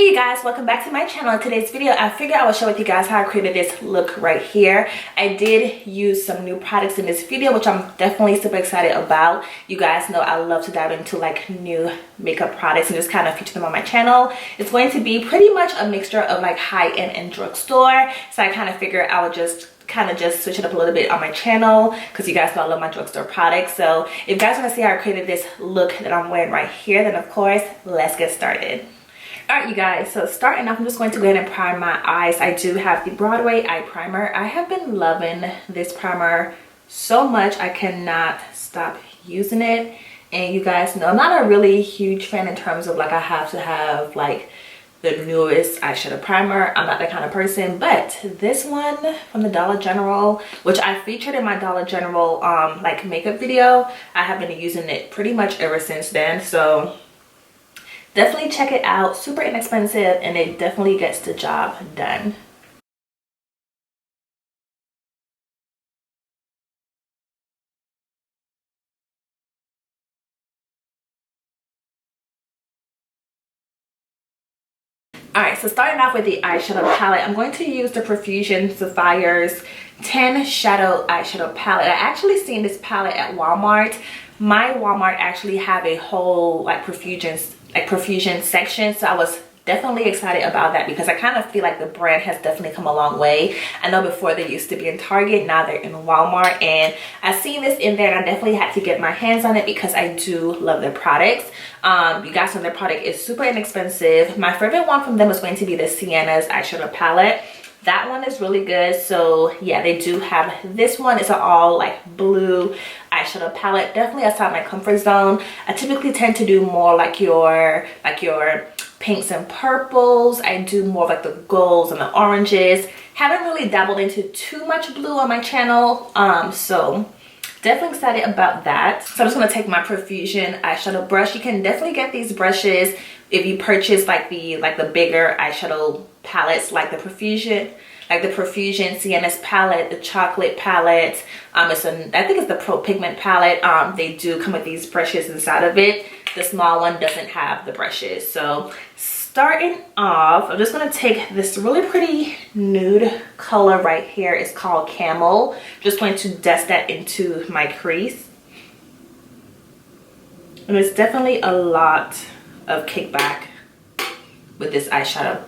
Hey you guys, welcome back to my channel. In today's video I figured I would share with you guys how I created this look right here. I did use some new products in this video, which I'm definitely super excited about. You guys know I love to dive into like new makeup products and just kind of feature them on my channel. It's going to be pretty much a mixture of like high-end and drugstore, so I kind of figured I would just switch it up a little bit on my channel because you guys know I love my drugstore products. So if you guys want to see how I created this look that I'm wearing right here, then of course let's get started. Alright you guys, so starting off, I'm just going to go ahead and prime my eyes. I do have the Broadway eye primer. I have been loving this primer so much I cannot stop using it. And you guys know I'm not a really huge fan in terms of like I have to have like the newest eyeshadow primer. I'm not that kind of person, but this one from the Dollar General, which I featured in my Dollar General like makeup video, I have been using it pretty much ever since then. So definitely check it out. Super inexpensive and it definitely gets the job done. Alright, so starting off with the eyeshadow palette, I'm going to use the Profusion Sapphire's 10 Shadow Eyeshadow Palette. I actually seen this palette at Walmart. My Walmart actually have a whole like Profusion section, so I was definitely excited about that because I kind of feel like the brand has definitely come a long way. I know before they used to be in Target, now they're in Walmart, and I seen this in there and I definitely had to get my hands on it because I do love their products. You guys know their product is super inexpensive. My favorite one from them is going to be the Sienna's eyeshadow palette. That one is really good. So yeah, they do have this one. It's an all like blue eyeshadow palette, definitely outside my comfort zone. I typically tend to do more like your pinks and purples. I do more of like the golds and the oranges. Haven't really dabbled into too much blue on my channel, so definitely excited about that. So I'm just going to take my Profusion eyeshadow brush. You can definitely get these brushes if you purchase like the bigger eyeshadow palettes, like the Profusion Sienna's palette, the chocolate palette. I think it's the Pro Pigment palette. They do come with these brushes inside of it. The small one doesn't have the brushes. So starting off, I'm just going to take this really pretty nude color right here. It's called Camel. Just going to dust that into my crease. And there's definitely a lot of kickback with this eyeshadow.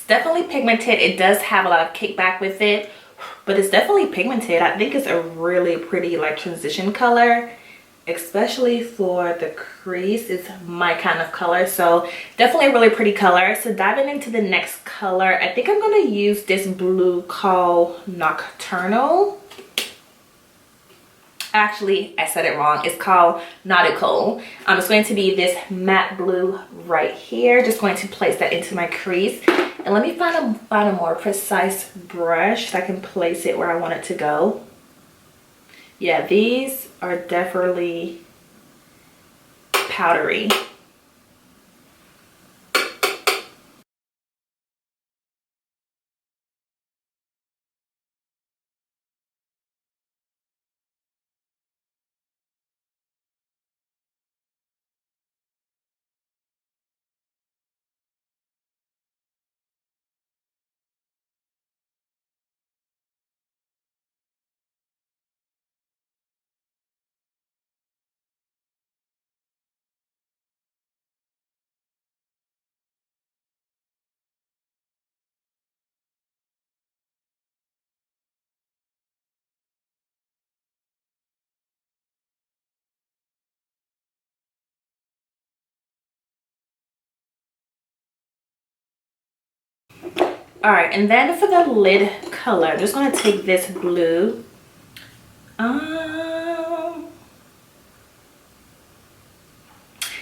Definitely pigmented. It does have a lot of kickback with it, but it's definitely pigmented. I think it's a really pretty like transition color, especially for the crease. It's my kind of color, so definitely a really pretty color. So diving into the next color, I think I'm going to use this blue called Nocturnal. Actually, I said it wrong. It's called Nautical. It's going to be this matte blue right here. Just going to place that into my crease. And let me find a more precise brush so I can place it where I want it to go. Yeah, these are definitely powdery. All right, and then for the lid color, I'm just going to take this blue.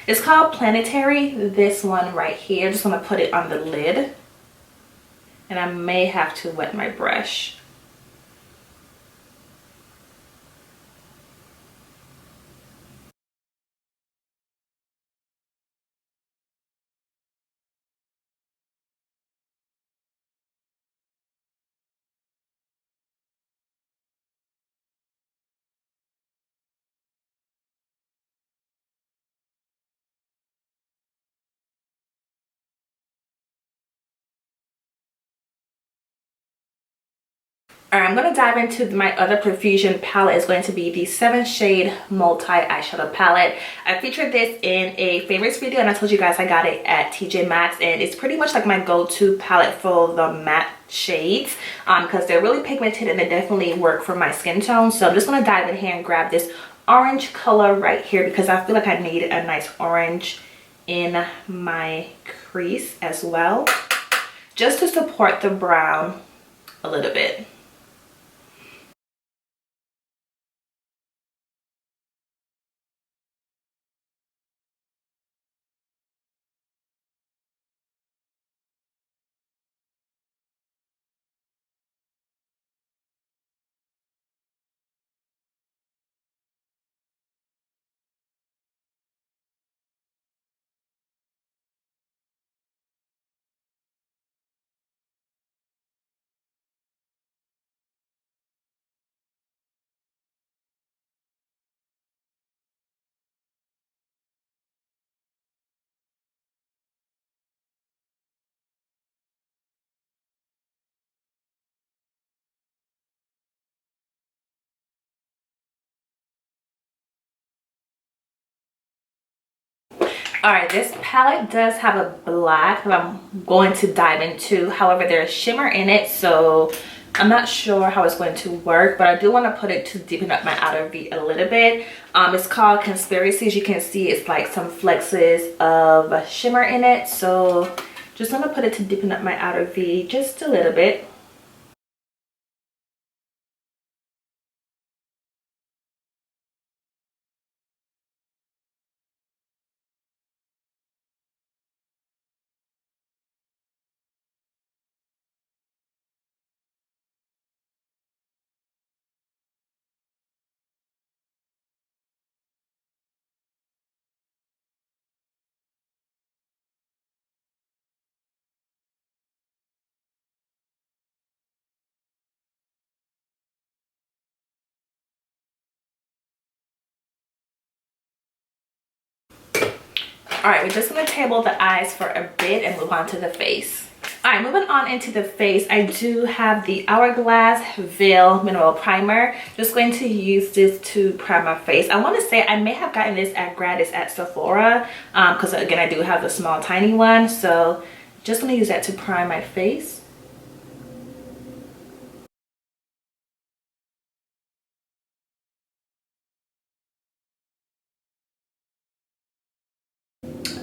It's called Planetary, this one right here. Just want to put it on the lid. and I may have to wet my brush. Alright, I'm going to dive into my other Profusion palette. It's going to be the 7 shade multi eyeshadow palette. I featured this in a favorites video, and I told you guys I got it at TJ Maxx, and it's pretty much like my go-to palette for the matte shades because they're really pigmented and they definitely work for my skin tone. So I'm just going to dive in here and grab this orange color right here because I feel like I need a nice orange in my crease as well, just to support the brown a little bit. Alright, this palette does have a black that I'm going to dive into. However, there's shimmer in it, so I'm not sure how it's going to work, but I do want to put it to deepen up my outer V a little bit. It's called Conspiracy. As you can see, it's like some flexes of shimmer in it, so just going to put it to deepen up my outer V just a little bit. Alright, we're just going to table the eyes for a bit and move on to the face. Alright, moving on into the face, I do have the Hourglass Veil Mineral Primer. Just going to use this to prime my face. I want to say I may have gotten this at gratis at Sephora because again, I do have the small tiny one. So just going to use that to prime my face.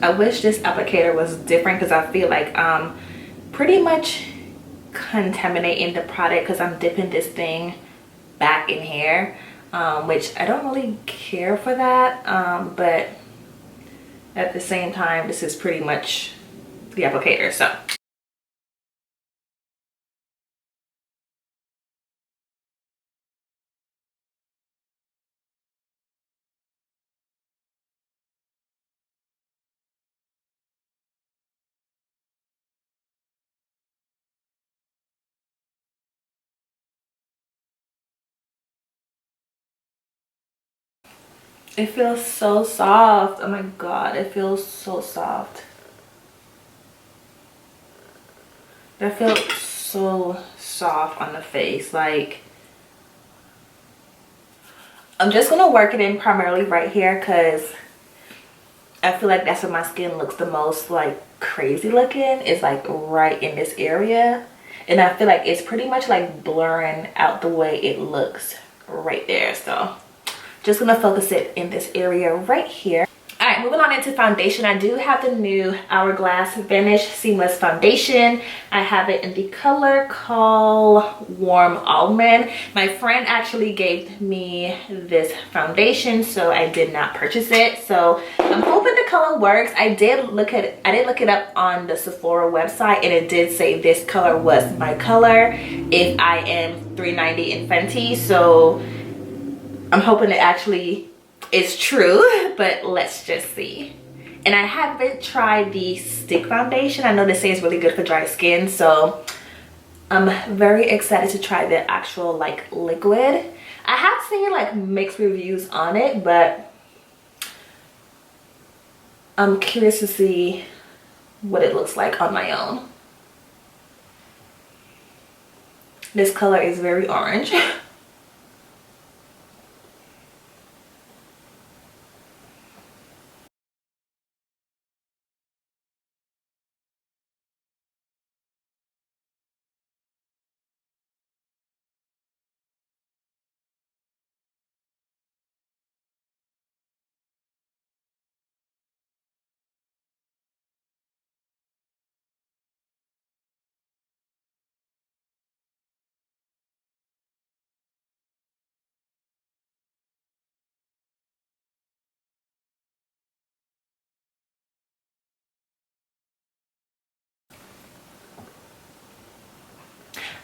I wish this applicator was different because I feel like pretty much contaminating the product because I'm dipping this thing back in here, which I don't really care for that, but at the same time this is pretty much the applicator. So it feels so soft. Oh my god, it feels so soft. That feels so soft on the face. Like, I'm just gonna work it in primarily right here because I feel like that's where my skin looks the most like crazy looking. It's like right in this area, and I feel like it's pretty much like blurring out the way it looks right there. So just gonna focus it in this area right here. Alright, right, moving on into foundation. I do have the new Hourglass Vanish Seamless Foundation. I have it in the color called Warm Almond. My friend actually gave me this foundation, so I did not purchase it. So I'm hoping the color works. I did look it up on the Sephora website, and it did say this color was my color if I am $3.90 in Fenty. So I'm hoping it actually is true, but let's just see. And I haven't tried the stick foundation. I know they say it's really good for dry skin, so I'm very excited to try the actual like liquid. I have seen like mixed reviews on it, but I'm curious to see what it looks like on my own. This color is very orange.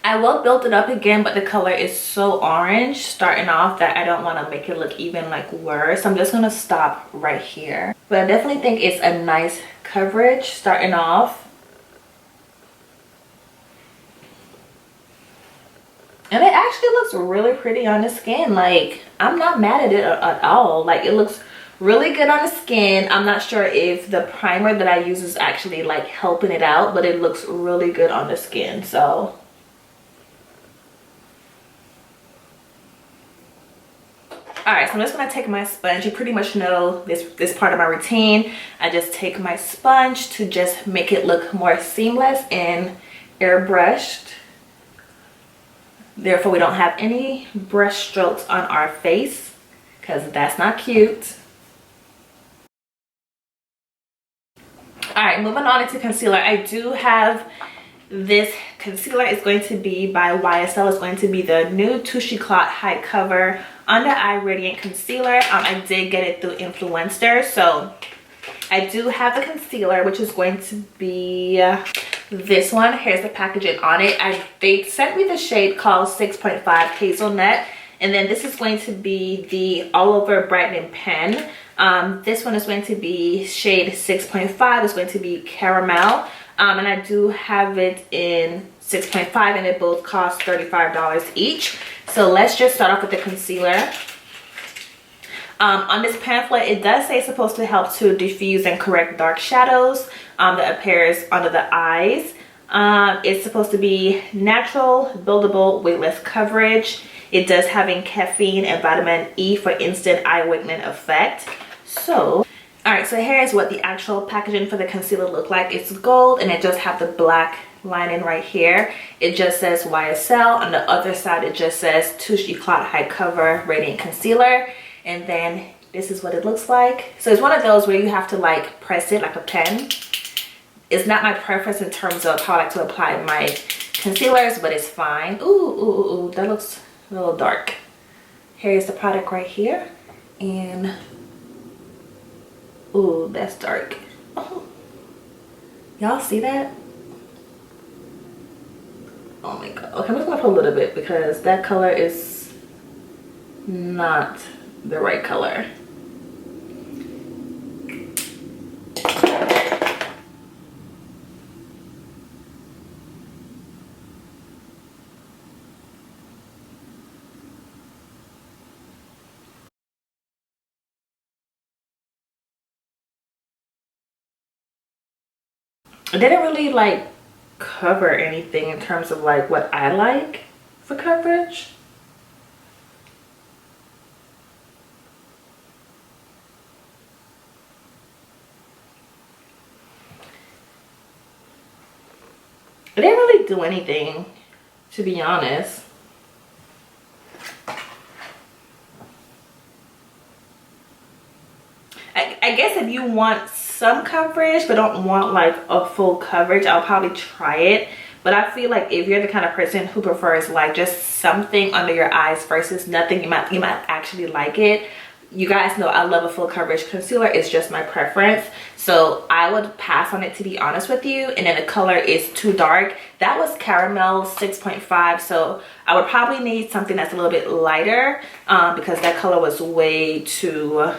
I will build it up again, but the color is so orange starting off that I don't want to make it look even like worse. I'm just going to stop right here. But I definitely think it's a nice coverage starting off. And it actually looks really pretty on the skin. Like, I'm not mad at it at all. Like, it looks really good on the skin. I'm not sure if the primer that I use is actually like helping it out, but it looks really good on the skin. So all right, so I'm just gonna take my sponge. You pretty much know this part of my routine. I just take my sponge to just make it look more seamless and airbrushed. Therefore, we don't have any brush strokes on our face because that's not cute. All right, moving on into concealer. I do have this concealer. Is going to be by YSL. It's going to be the new Touche Eclat High Cover Under Eye Radiant Concealer. I did get it through Influencer. So I do have the concealer, which is going to be this one. Here's the packaging on it. They sent me the shade called 6.5 Hazelnut. And then this is going to be the All Over Brightening Pen. This one is going to be shade 6.5. It's going to be Caramel. And I do have it in 6.5, and it both cost $35 each. So let's just start off with the concealer. On this pamphlet, it does say it's supposed to help to diffuse and correct dark shadows that appears under the eyes. It's supposed to be natural, buildable, weightless coverage. It does have caffeine and vitamin E for instant eye awakening effect. So all right, so here's what the actual packaging for the concealer look like. It's gold, and it just have the black lining right here. It just says YSL. On the other side, it just says Touche Eclat High Cover Radiant Concealer. And then this is what it looks like. So it's one of those where you have to like press it like a pen. It's not my preference in terms of how I like to apply my concealers, but it's fine. Ooh, that looks a little dark. Here's the product right here. And ooh, that's dark. Oh, y'all see that? Oh my god. Okay, I'm just gonna put a little bit because that color is not the right color. It didn't really like cover anything in terms of like what I like for coverage. It didn't really do anything, to be honest. I guess if you want some coverage but don't want like a full coverage, I'll probably try it. But I feel like if you're the kind of person who prefers like just something under your eyes versus nothing, you might actually like it. You guys know I love a full coverage concealer. It's just my preference. So I would pass on it, to be honest with you. And then the color is too dark. That was Caramel 6.5. So I would probably need something that's a little bit lighter because that color was way too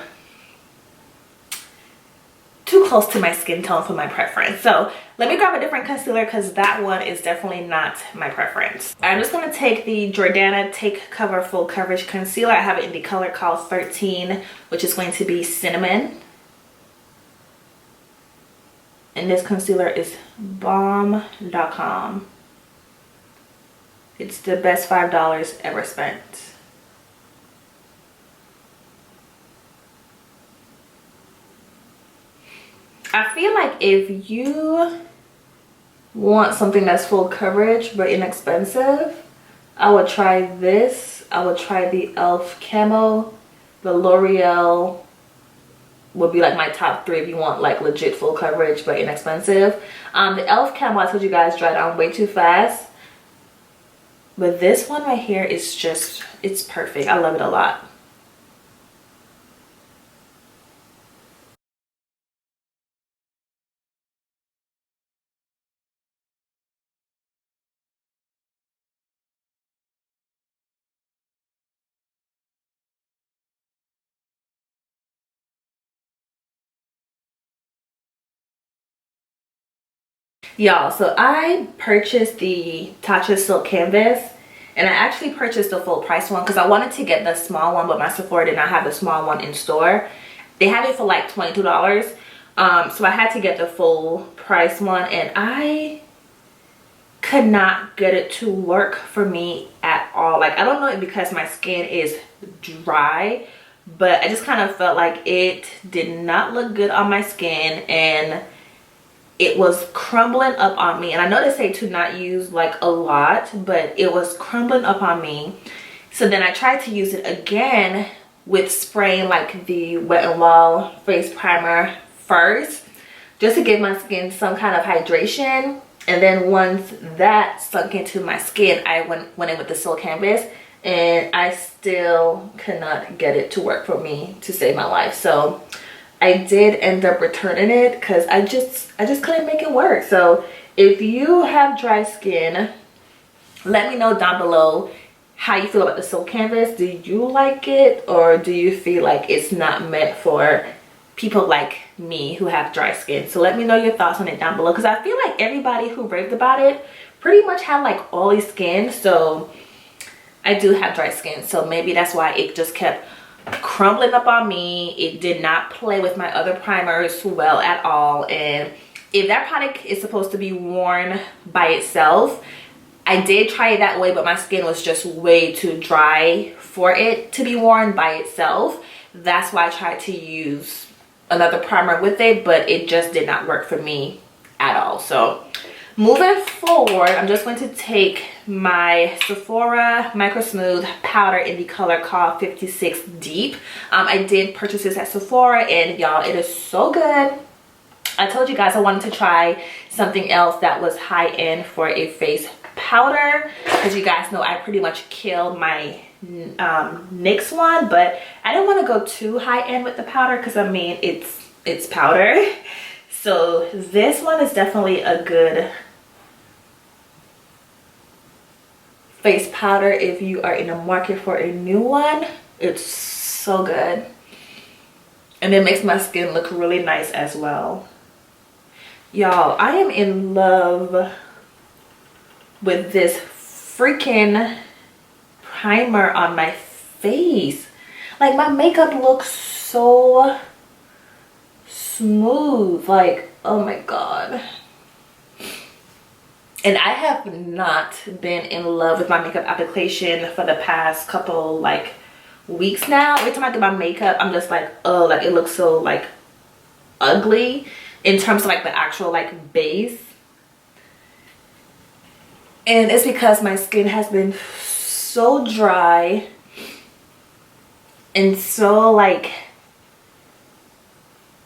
close to my skin tone for my preference. So let me grab a different concealer because that one is definitely not my preference. I'm just going to take the Jordana Take Cover Full Coverage Concealer. I have it in the color called 13, which is going to be Cinnamon. And this concealer is Balm.com. It's the best $5 ever spent. I feel like if you want something that's full coverage but inexpensive, I would try this. I would try the e.l.f. Camo. The L'Oreal would be like my top 3 if you want like legit full coverage but inexpensive. The e.l.f. Camo, I told you guys, dried on way too fast. But this one right here is just, it's perfect. I love it a lot. Y'all, so I purchased the Touche Silk Canvas, and I actually purchased the full price one because I wanted to get the small one, but my Sephora did not have the small one in store. They have it for like $22. So I had to get the full price one, and I could not get it to work for me at all. Like, I don't know if because my skin is dry, but I just kind of felt like it did not look good on my skin, and it was crumbling up on me. And I know they say to not use like a lot, but it was crumbling up on me. So then I tried to use it again with spraying like the Wet n Wild face primer first, just to give my skin some kind of hydration. And then once that sunk into my skin, I went in with the Silk Canvas, and I still could not get it to work for me to save my life. So I did end up returning it because I just couldn't make it work. So if you have dry skin, let me know down below how you feel about the Silk Canvas. Do you like it, or do you feel like it's not meant for people like me who have dry skin? So let me know your thoughts on it down below, because I feel like everybody who raved about it pretty much had like oily skin. So I do have dry skin, so maybe that's why it just kept crumbling up on me. It did not play with my other primers well at all. And if that product is supposed to be worn by itself, I did try it that way, but my skin was just way too dry for it to be worn by itself. That's why I tried to use another primer with it, but it just did not work for me at all. So moving forward, I'm just going to take my Sephora Micro Smooth powder in the color called 56 Deep. I did purchase this at Sephora, and y'all, it is so good. I told you guys I wanted to try something else that was high-end for a face powder, because you guys know I pretty much killed my NYX one, but I didn't want to go too high-end with the powder because I mean it's powder. So this one is definitely a good face powder if you are in the market for a new one. It's so good, and it makes my skin look really nice as well. Y'all, I am in love with this freaking primer on my face. Like, my makeup looks so smooth, like, oh my god. And I have not been in love with my makeup application for the past couple like weeks now. Every time I do my makeup, I'm just like, oh, like it looks so like ugly in terms of like the actual like base. And it's because my skin has been so dry and so like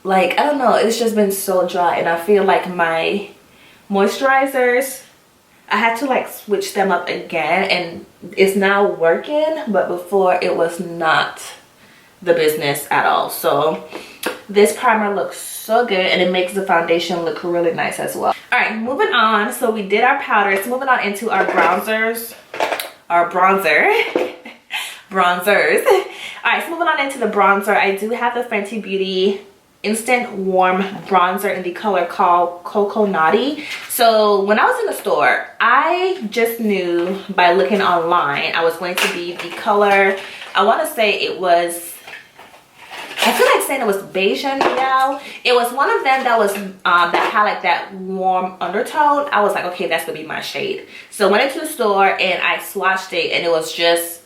like, I don't know, it's just been so dry, and I feel like my moisturizers, I had to like switch them up again, and it's now working, but before it was not the business at all. So this primer looks so good, and it makes the foundation look really nice as well. All right, moving on. So we did our powders. Moving on into our bronzers, our bronzers. All right, so moving on into the bronzer, I do have the Fenty Beauty Instant Warm Bronzer in the color called Coco Naughty. So when I was in the store, I just knew by looking online I was going to be the color, I want to say it was, I feel like saying it was beige and yellow. It was one of them that was that had like that warm undertone. I was like, okay, that's gonna be my shade. So went into the store and I swatched it, and it was just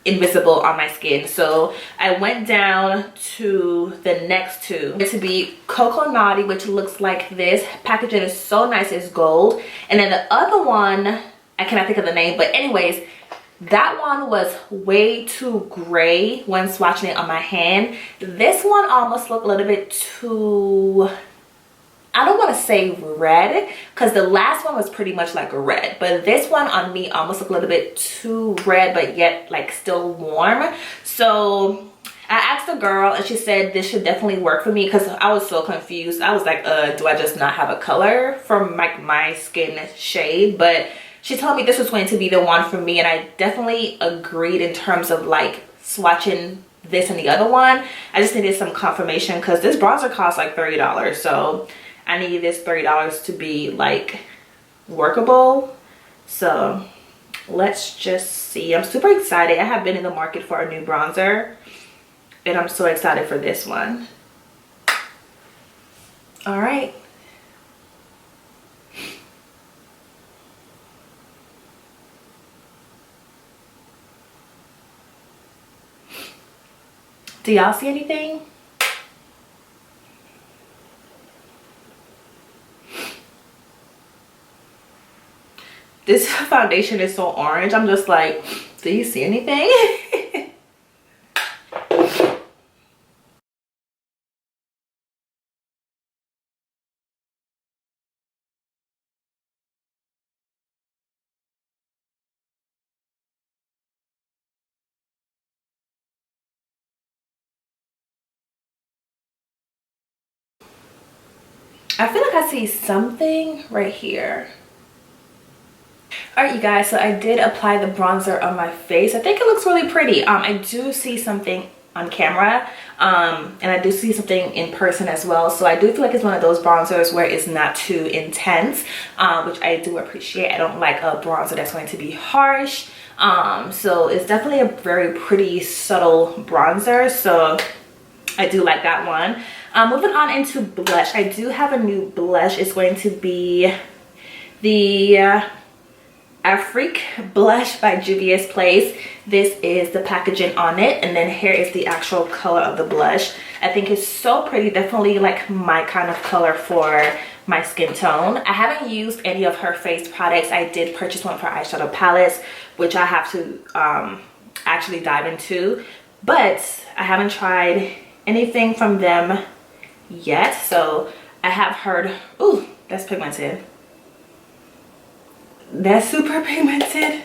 invisible on my skin. So I went down to the next two to be Coco Naughty, which looks like this. Packaging is so nice, it's gold. And then the other one, I cannot think of the name, but anyways, that one was way too gray when swatching it on my hand. This one almost looked a little bit too, I don't want to say red, because the last one was pretty much like a red, but this one on me almost looked a little bit too red, but yet like still warm. So I asked the girl, and she said this should definitely work for me, because I was so confused. I was like, do I just not have a color for my skin shade? But she told me this was going to be the one for me, and I definitely agreed in terms of like swatching this and the other one. I just needed some confirmation, because this bronzer costs like $30, so I needed this $30 to be like workable. So let's just see. I'm super excited. I have been in the market for a new bronzer, and I'm so excited for this one. All right. Do y'all see anything? This foundation is so orange. I'm just like, do you see anything? I feel like I see something right here. All right, you guys, so I did apply the bronzer on my face. I think it looks really pretty. I do see something on camera, and I do see something in person as well. So I do feel like it's one of those bronzers where it's not too intense, which I do appreciate. I don't like a bronzer that's going to be harsh. So it's definitely a very pretty subtle bronzer. So I do like that one. Moving on into blush, I do have a new blush. It's going to be the Afrique blush by Juvia's Place. This is the packaging on it, and then here is the actual color of the blush. I think it's so pretty, definitely like my kind of color for my skin tone. I haven't used any of her face products. I did purchase one for eyeshadow palettes, which I have to actually dive into, but I haven't tried anything from them yet. So I have heard, ooh, that's pigmented. That's super pigmented.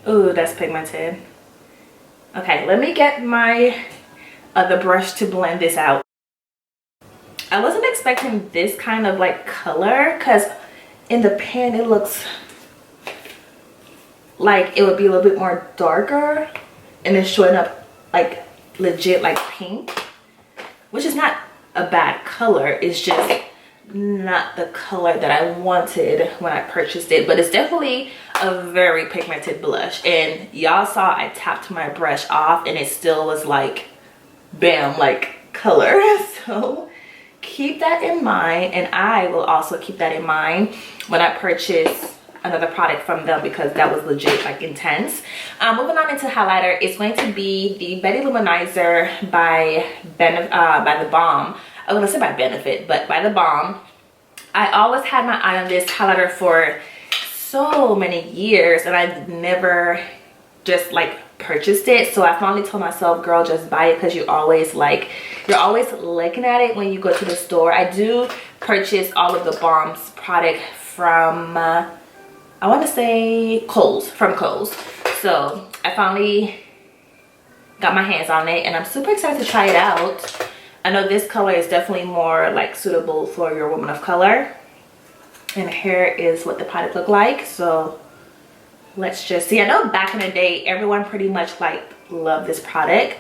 Ooh, that's pigmented. Okay, let me get my other brush to blend this out. I wasn't expecting this kind of like color, because in the pan it looks like it would be a little bit more darker, and it's showing up like legit like pink, which is not a bad color. It's just not the color that I wanted when I purchased it, but it's definitely a very pigmented blush. And y'all saw I tapped my brush off and it still was like bam, like color. So keep that in mind, and I will also keep that in mind when I purchase another product from them, because that was legit like intense. Moving on into highlighter, it's going to be the Betty Luminizer by the Balm. I was gonna say by Benefit, but by the Balm. I always had my eye on this highlighter for so many years and I've never just like purchased it. So I finally told myself, girl, just buy it, because you're always looking at it when you go to the store. I do purchase all of the Balm's product from I want to say Kohl's, so I finally got my hands on it and I'm super excited to try it out. I know this color is definitely more like suitable for your woman of color, and here is what the product look like. So let's just see. I know back in the day everyone pretty much like loved this product.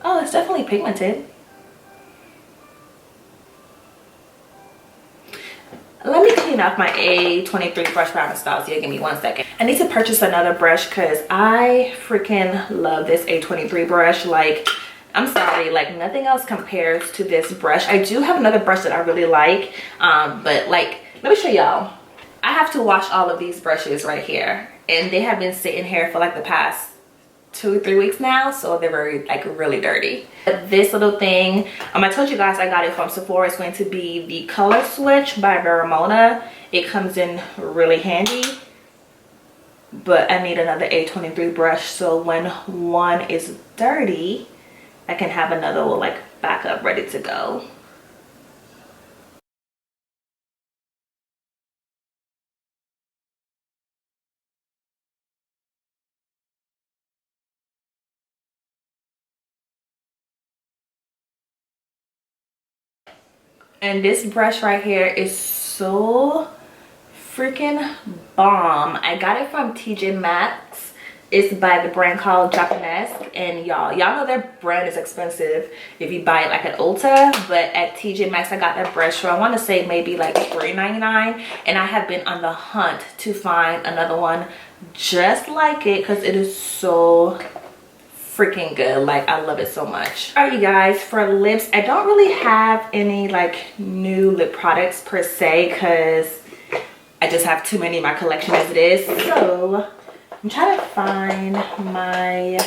Oh, it's definitely pigmented. Let me clean off my A23 brush by Nostalgia. Give me 1 second. I need to purchase another brush because I freaking love this A23 brush. Like, I'm sorry, like nothing else compares to this brush. I do have another brush that I really like, but like, let me show y'all. I have to wash all of these brushes right here, and they have been sitting here for like the past 2 or 3 weeks now, so they're very like really dirty. This little thing, I told you guys I got it from Sephora. It's going to be the Color Switch by Veramona. It comes in really handy, but I need another A23 brush, so when one is dirty I can have another like backup ready to go. And this brush right here is so freaking bomb. I got it from TJ Maxx. It's by the brand called Japanese, and y'all know their brand is expensive if you buy it like at Ulta, but at TJ Maxx I got that brush for I want to say maybe like $3.99, and I have been on the hunt to find another one just like it because it is so freaking good. Like, I love it so much. All right, you guys, for lips, I don't really have any like new lip products per se because I just have too many in my collection as it is. So I'm trying to find my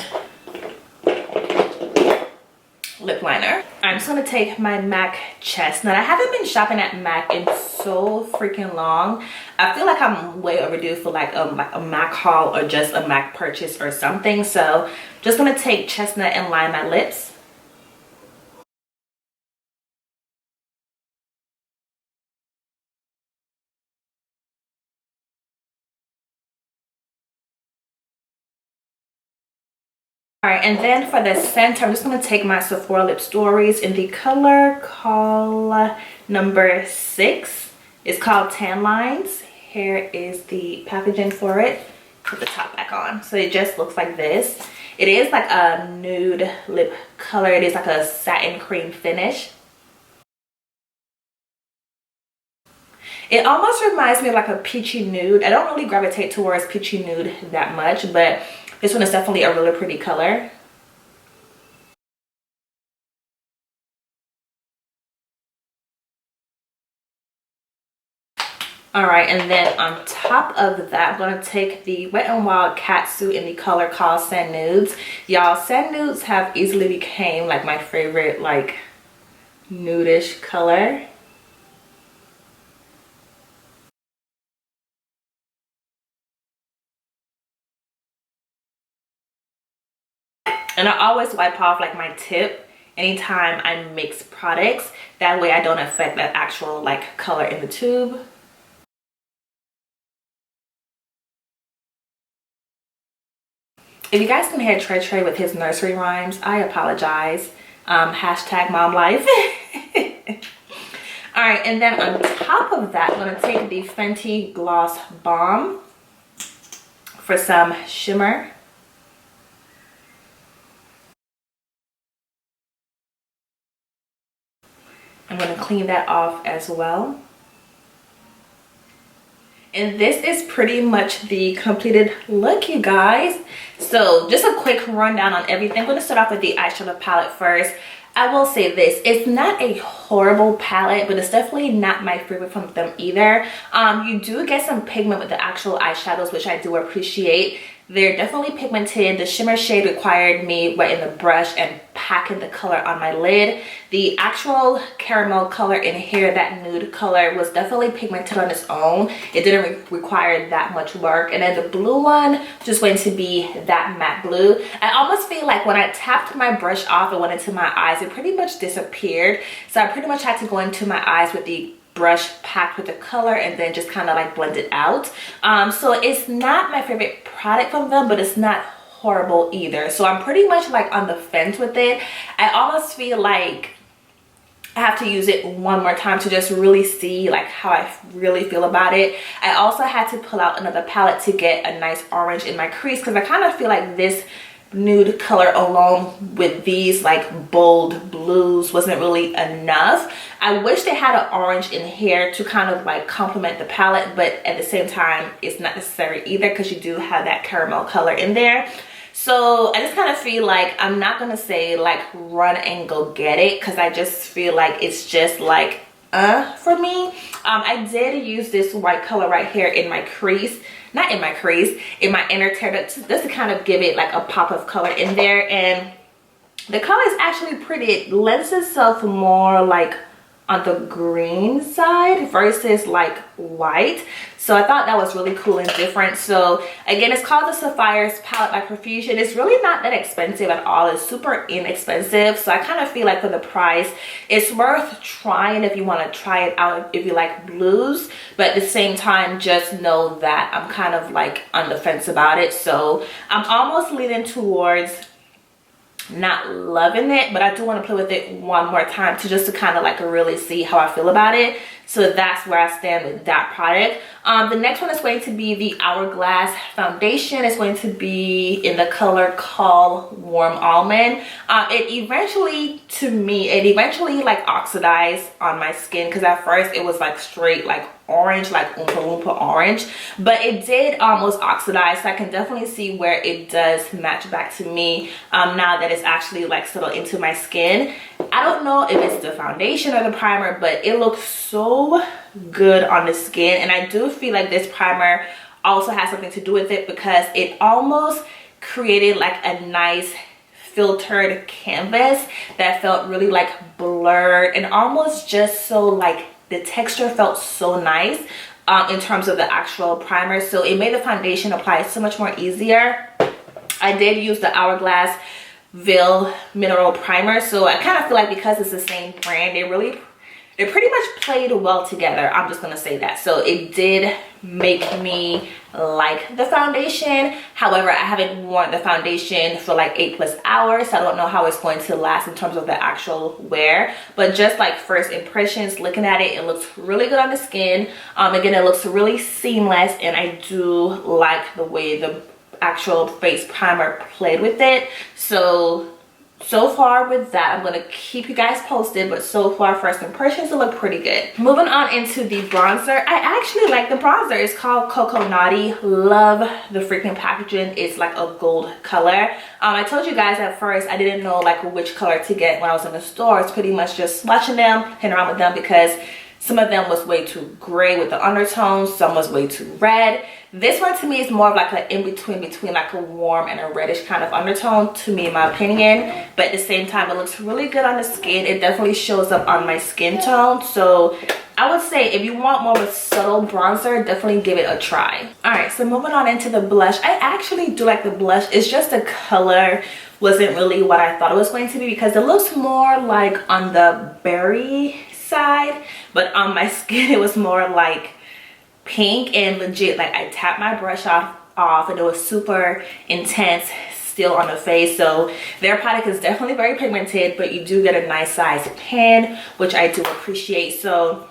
lip liner. I'm just gonna take my M.A.C Chestnut. I haven't been shopping at M.A.C in so freaking long. I feel like I'm way overdue for like a M.A.C haul or just a M.A.C purchase or something. So just gonna take Chestnut and line my lips. All right, and then for the center, I'm just going to take my Sephora Lip Stories in the color called number 6. It's called Tan Lines. Here is the packaging for it. Put the top back on. So it just looks like this. It is like a nude lip color. It is like a satin cream finish. It almost reminds me of like a peachy nude. I don't really gravitate towards peachy nude that much, but this one is definitely a really pretty color. All right, and then on top of that, I'm going to take the Wet n Wild Catsuit in the color called Sand Nudes. Y'all, Sand Nudes have easily became like my favorite like nudish color. And I always wipe off like my tip anytime I mix products. That way I don't affect that actual like color in the tube. If you guys can hear Trey with his nursery rhymes, I apologize. Hashtag mom life. All right, and then on top of that, I'm gonna take the Fenty Gloss Balm for some shimmer. I'm going to clean that off as well. And this is pretty much the completed look, you guys. So just a quick rundown on everything. I'm going to start off with the eyeshadow palette first. I will say this, it's not a horrible palette, but it's definitely not my favorite from them either. You do get some pigment with the actual eyeshadows, which I do appreciate. They're definitely pigmented. The shimmer shade required me wetting the brush and packing the color on my lid. The actual caramel color in here, that nude color, was definitely pigmented on its own. It didn't require that much work. And then the blue one, just going to be that matte blue. I almost feel like when I tapped my brush off and went into my eyes, it pretty much disappeared. So I pretty much had to go into my eyes with the brush packed with the color and then just kind of like blend it out. So it's not my favorite product from them, but it's not horrible either. So I'm pretty much like on the fence with it. I almost feel like I have to use it one more time to just really see like how I really feel about it. I also had to pull out another palette to get a nice orange in my crease, because I kind of feel like this nude color alone with these like bold blues wasn't really enough. I wish they had an orange in here to kind of like complement the palette, but at the same time it's not necessary either, because you do have that caramel color in there. So I just kind of feel like I'm not gonna say like run and go get it, because I just feel like it's just like for me. I did use this white color right here in my crease, not in my crease, in my inner tear, just to kind of give it like a pop of color in there. And the color is actually pretty. It lends itself more like on the green side versus like white. So I thought that was really cool and different. So again, it's called the Sapphire's palette by Profusion. It's really not that expensive at all. It's super inexpensive. So I kind of feel like for the price, it's worth trying if you want to try it out if you like blues. But at the same time, just know that I'm kind of like on the fence about it. So I'm almost leaning towards not loving it, but I do want to play with it one more time to kind of like really see how I feel about it. So that's where I stand with that product. The next one is going to be the Hourglass foundation. It's going to be in the color called Warm Almond. It eventually like oxidized on my skin, because at first it was like straight like orange, like oompa loompa orange, but it did almost oxidize. So I can definitely see where it does match back to me now that it's actually like settled into my skin. I don't know if it's the foundation or the primer, but it looks so good on the skin. And I do feel like this primer also has something to do with it, because it almost created like a nice filtered canvas that felt really like blurred, and almost just so like the texture felt so nice in terms of the actual primer. So it made the foundation apply so much more easier. I did use the Hourglass Veil Mineral Primer. So I kind of feel like because it's the same brand, they pretty much played well together. I'm just gonna say that. So it did make me like the foundation. However, I haven't worn the foundation for like 8+ hours. So I don't know how it's going to last in terms of the actual wear. But just like first impressions, looking at it, it looks really good on the skin. Again, it looks really seamless, and I do like the way the actual face primer played with it. So far with that, I'm going to keep you guys posted, but so far first impressions, it look pretty good. Moving on into the bronzer. I actually like the bronzer. It's called Coco Naughty. Love the freaking packaging. It's like a gold color. I told you guys at first I didn't know like which color to get when I was in the store. It's pretty much just swatching them, playing around with them, because some of them was way too gray with the undertones, some was way too red. This one to me is more of like an in-between between like a warm and a reddish kind of undertone to me, in my opinion. But at the same time, it looks really good on the skin. It definitely shows up on my skin tone. So I would say if you want more of a subtle bronzer, definitely give it a try. All right, so moving on into the blush. I actually do like the blush. It's just the color wasn't really what I thought it was going to be, because it looks more like on the berry side, but on my skin it was more like pink, and legit like I tapped my brush off and it was super intense still on the face. So their product is definitely very pigmented, but you do get a nice size pan, which I do appreciate. So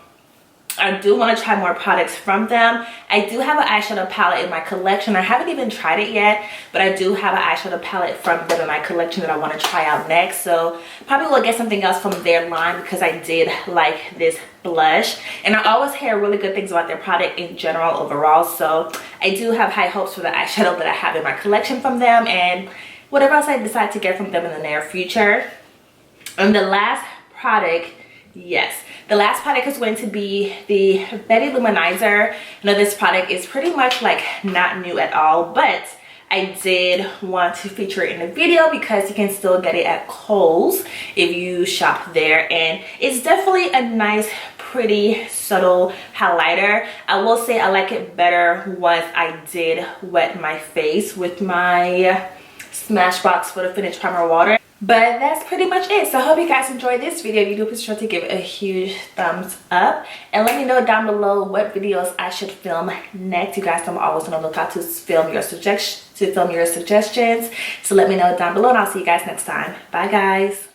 I do want to try more products from them. I do have an eyeshadow palette in my collection. I haven't even tried it yet, but I do have an eyeshadow palette from them in my collection that I want to try out next. So probably will get something else from their line, because I did like this blush, and I always hear really good things about their product in general overall. So I do have high hopes for the eyeshadow that I have in my collection from them, and whatever else I decide to get from them in the near future. And the last product, yes, the last product is going to be the Manizer. I know this product is pretty much like not new at all, but I did want to feature it in the video because you can still get it at Kohl's if you shop there, and it's definitely a nice, pretty, subtle highlighter. I will say I like it better once I did wet my face with my Smashbox Photo Finish Primer Water. But that's pretty much it. So I hope you guys enjoyed this video. If you do, please try to give it a huge thumbs up, and let me know down below what videos I should film next. You guys know I'm always on the lookout to film your suggestions. So let me know down below, and I'll see you guys next time. Bye guys.